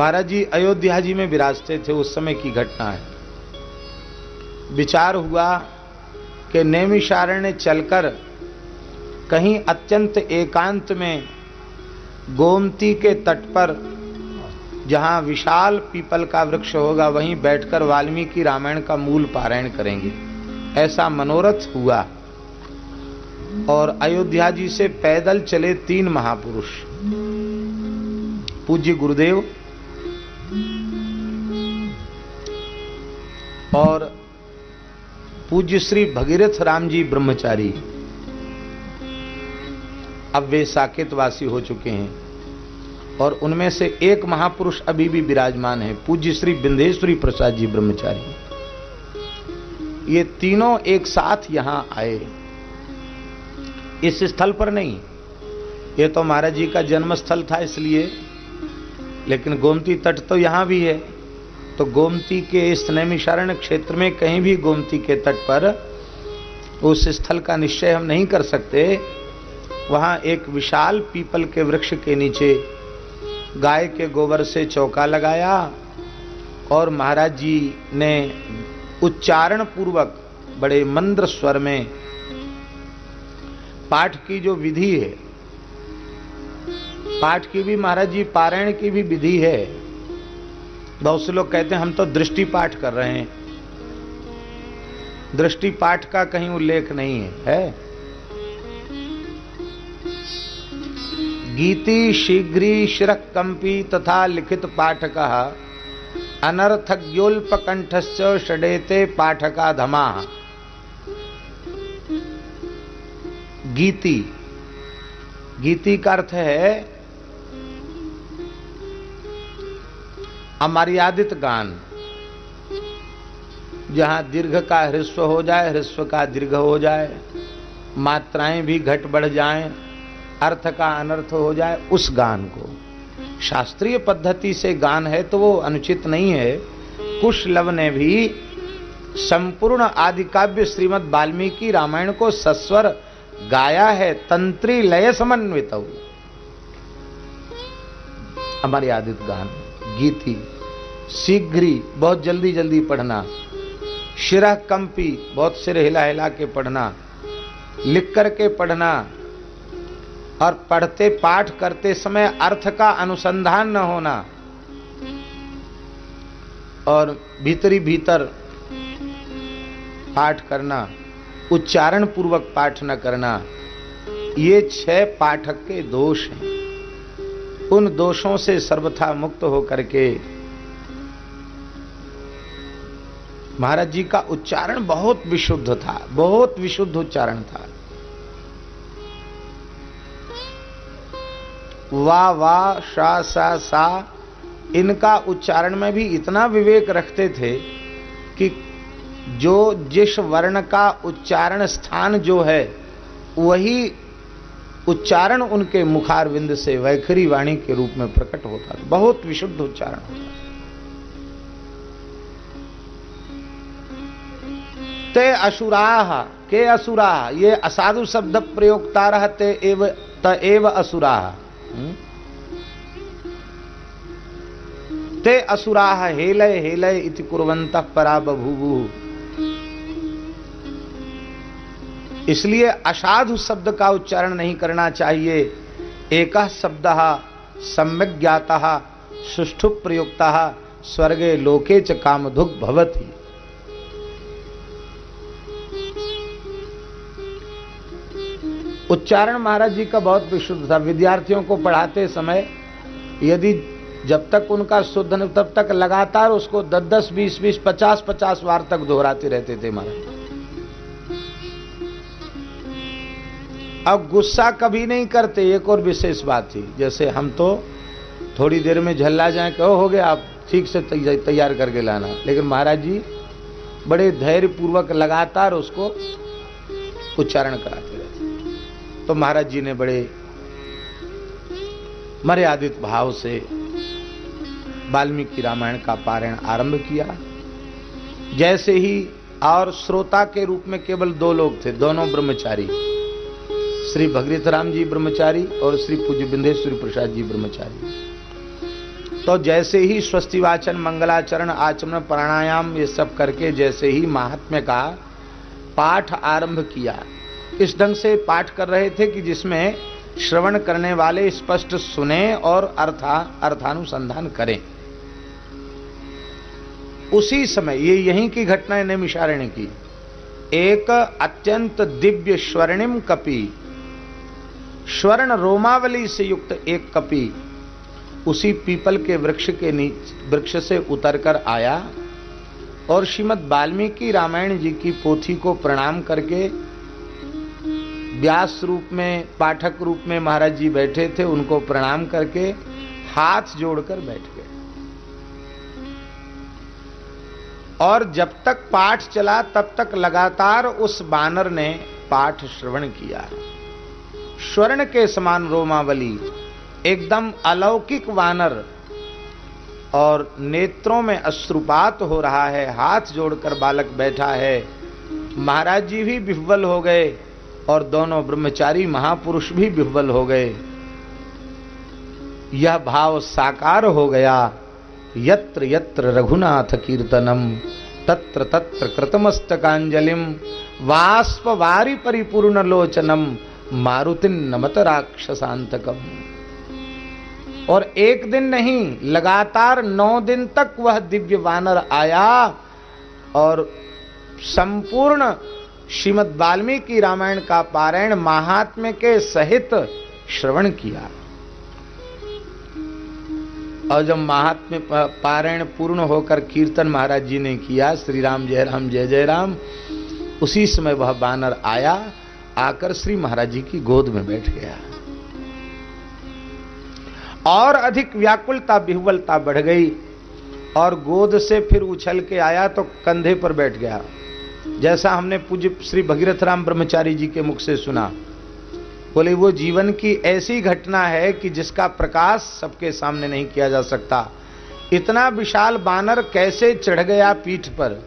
महाराज जी अयोध्या जी में विराजते थे, उस समय की घटना है। विचार हुआ कि नैमिषारण्य चलकर कहीं अत्यंत एकांत में गोमती के तट पर जहां विशाल पीपल का वृक्ष होगा वहीं बैठकर वाल्मीकि रामायण का मूल पारायण करेंगे। ऐसा मनोरथ हुआ और अयोध्या जी से पैदल चले 3 महापुरुष, पूज्य गुरुदेव और पूज्य श्री भगीरथ राम जी ब्रह्मचारी। अब वे साकेतवासी हो चुके हैं और उनमें से एक महापुरुष अभी भी विराजमान है, पूज्य श्री विंध्येश्वरी प्रसाद जी ब्रह्मचारी। ये तीनों एक साथ यहां आए, इस स्थल पर नहीं, ये तो महाराज जी का जन्म स्थल था इसलिए, लेकिन गोमती तट तो यहां भी है। तो गोमती के इस नैमिषारण्य क्षेत्र में कहीं भी गोमती के तट पर उस स्थल का निश्चय हम नहीं कर सकते। वहां एक विशाल पीपल के वृक्ष के नीचे गाय के गोबर से चौका लगाया और महाराज जी ने उच्चारण पूर्वक बड़े मंद्र स्वर में पाठ की जो विधि है, पाठ की भी महाराज जी पारायण की भी विधि है। बहुत से लोग कहते हैं हम तो दृष्टि पाठ कर रहे हैं, दृष्टि पाठ का कहीं उल्लेख नहीं है। गीति शीघ्री शिरकंपी तथा लिखित पाठकः अनर्थज्ञोल्पकंठस्य षडेते पाठका धमा। गीति, गीति का अर्थ है अमर्यादित गान, जहां दीर्घ का ह्रस्व हो जाए, ह्रस्व का दीर्घ हो जाए, मात्राएं भी घट बढ़ जाएं, अर्थ का अनर्थ हो जाए, उस गान को। शास्त्रीय पद्धति से गान है तो वो अनुचित नहीं है। कुशलव ने भी संपूर्ण आदिकाव्य श्रीमद् वाल्मीकि रामायण को सस्वर गाया है, तंत्री लय समन्वित। अमर्यादित गान, गीति, शीघ्री बहुत जल्दी जल्दी पढ़ना, शिरः कंपी बहुत सिर हिला हिला के पढ़ना, लिख करके पढ़ना, और पढ़ते पाठ करते समय अर्थ का अनुसंधान न होना, और भीतरी भीतर पाठ करना, उच्चारण पूर्वक पाठ न करना, ये 6 पाठक के दोष हैं। उन दोषों से सर्वथा मुक्त होकर के महाराज जी का उच्चारण बहुत विशुद्ध था, बहुत विशुद्ध उच्चारण था। वा वा शा सा सा, इनका उच्चारण में भी इतना विवेक रखते थे कि जो जिस वर्ण का उच्चारण स्थान जो है वही उच्चारण उनके मुखारविंद से वैखरी वाणी के रूप में प्रकट होता था। बहुत विशुद्ध उच्चारण होता था। ते असुराः, के असुराः, ये असाधु शब्द प्रयोक्ता रहते एव असुराः। ते असुराः हेलय हेलय इति कुर्वन्तः परा बभूवुः। इसलिए असाधु शब्द का उच्चारण नहीं करना चाहिए। एकः शब्दः सम्यक् ज्ञातः सुष्ठु प्रयुक्तः स्वर्गे लोके च कामधुग् भवति। उच्चारण महाराज जी का बहुत विशुद्ध था। विद्यार्थियों को पढ़ाते समय यदि जब तक उनका शुद्ध नहीं तब तक लगातार उसको 10-10, 20-20, 50-50 बार तक दोहराते रहते थे महाराज। अब गुस्सा कभी नहीं करते, एक और विशेष बात थी। जैसे हम तो थोड़ी देर में झल्ला जाए, कहो हो गया आप ठीक से तैयार करके लाना, लेकिन महाराज जी बड़े धैर्य पूर्वक लगातार उसको उच्चारण कराते रहते। तो महाराज जी ने बड़े मर्यादित भाव से वाल्मीकि रामायण का पारायण आरंभ किया। जैसे ही, और श्रोता के रूप में केवल 2 लोग थे, दोनों ब्रह्मचारी, श्री भगीरथ राम जी ब्रह्मचारी और श्री पूज्य विंध्येश्वरी प्रसाद जी ब्रह्मचारी। तो जैसे ही स्वस्तिवाचन, मंगलाचरण, आचमन, प्राणायाम ये सब करके जैसे ही महात्म्य का पाठ आरंभ किया, इस ढंग से पाठ कर रहे थे कि जिसमें श्रवण करने वाले स्पष्ट सुने और अर्थानुसंधान करें। उसी समय ये यहीं की घटना है नैमिषारण्य की। एक अत्यंत दिव्य स्वर्णिम कपि, स्वर्ण रोमावली से युक्त एक कपि उसी पीपल के वृक्ष से उतरकर आया और श्रीमद् वाल्मीकि रामायण जी की पोथी को प्रणाम करके व्यास रूप में, पाठक रूप में महाराज जी बैठे थे, उनको प्रणाम करके हाथ जोड़कर बैठ गए। और जब तक पाठ चला तब तक लगातार उस वानर ने पाठ श्रवण किया। स्वर्ण के समान रोमावली, एकदम अलौकिक वानर, और नेत्रों में अश्रुपात हो रहा है, हाथ जोड़कर बालक बैठा है। महाराज जी भी विह्वल हो गए और दोनों ब्रह्मचारी महापुरुष भी विह्वल हो गए। यह भाव साकार हो गया। यत्र यत्र रघुनाथ कीर्तनम तत्र तत्र कृतमस्तकांजलिम वाष्पवारि परिपूर्ण लोचनम मारुतिन नमत राक्षसांतकम। और एक दिन नहीं, लगातार 9 दिन तक वह दिव्य वानर आया और संपूर्ण श्रीमद् वाल्मीकि रामायण का पारायण महात्म्य के सहित श्रवण किया। और जब महात्म्य पारायण पूर्ण होकर कीर्तन महाराज जी ने किया, श्री राम जय जय राम, उसी समय वह वानर आया, आकर श्री महाराज जी की गोद में बैठ गया। और अधिक व्याकुलता, विह्वलता बढ़ गई और गोद से फिर उछल के आया तो कंधे पर बैठ गया, जैसा हमने पूज्य श्री भगीरथ राम ब्रह्मचारी जी के मुख से सुना। बोले वो जीवन की ऐसी घटना है कि जिसका प्रकाश सबके सामने नहीं किया जा सकता। इतना विशाल बानर कैसे चढ़ गया पीठ पर,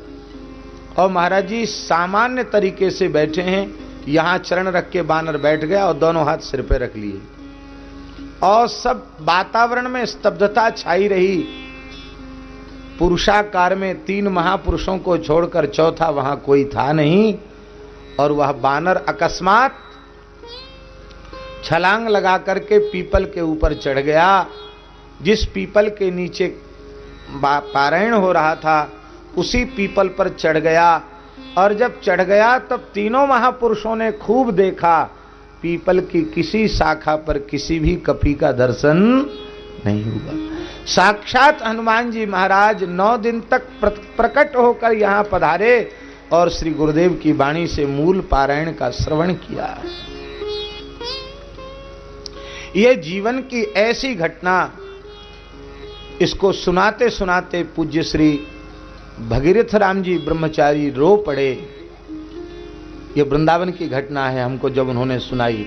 और महाराज जी सामान्य तरीके से बैठे हैं, यहां चरण रख के बानर बैठ गया और दोनों हाथ सिर पे रख लिए, और सब वातावरण में स्तब्धता छाई रही। पुरुषाकार में 3 महापुरुषों को छोड़कर चौथा वहां कोई था नहीं। और वह बानर अकस्मात छलांग लगा करके पीपल के ऊपर चढ़ गया। जिस पीपल के नीचे पारायण हो रहा था उसी पीपल पर चढ़ गया। और जब चढ़ गया तब तीनों महापुरुषों ने खूब देखा, पीपल की किसी शाखा पर किसी भी कपि का दर्शन नहीं हुआ। साक्षात हनुमान जी महाराज 9 दिन तक प्रकट होकर यहां पधारे और श्री गुरुदेव की वाणी से मूल पारायण का श्रवण किया। यह जीवन की ऐसी घटना, इसको सुनाते सुनाते पूज्य श्री भगीरथ राम जी ब्रह्मचारी रो पड़े। यह वृंदावन की घटना है, हमको जब उन्होंने सुनाई।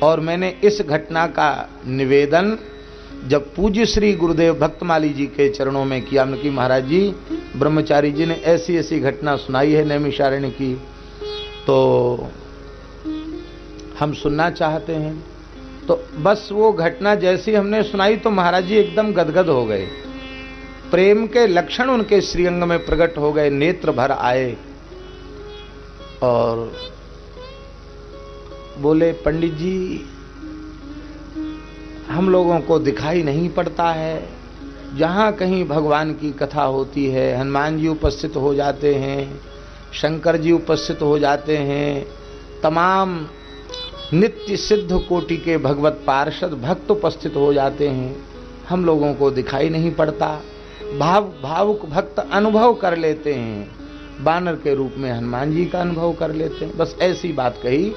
और मैंने इस घटना का निवेदन जब पूज्य श्री गुरुदेव भक्तमाली जी के चरणों में किया कि महाराज जी ब्रह्मचारी जी ने ऐसी ऐसी घटना सुनाई है नैमिषारण्य की, तो हम सुनना चाहते हैं। तो बस वो घटना जैसी हमने सुनाई तो महाराज जी एकदम गदगद हो गए, प्रेम के लक्षण उनके श्रीअंग में प्रकट हो गए, नेत्र भर आए और बोले, पंडित जी हम लोगों को दिखाई नहीं पड़ता है, जहां कहीं भगवान की कथा होती है हनुमान जी उपस्थित हो जाते हैं, शंकर जी उपस्थित हो जाते हैं, तमाम नित्य सिद्ध कोटि के भगवत पार्षद भक्त उपस्थित हो जाते हैं, हम लोगों को दिखाई नहीं पड़ता। भावुक भक्त अनुभव कर लेते हैं, बानर के रूप में हनुमान जी का अनुभव कर लेते हैं। बस ऐसी बात कही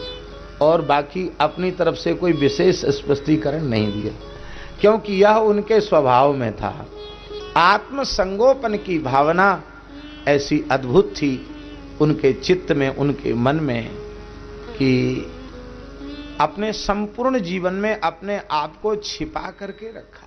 और बाकी अपनी तरफ से कोई विशेष स्पष्टीकरण नहीं दिया, क्योंकि यह उनके स्वभाव में था। आत्मसंगोपन की भावना ऐसी अद्भुत थी उनके चित्त में, उनके मन में, कि अपने संपूर्ण जीवन में अपने आप को छिपा करके रखा।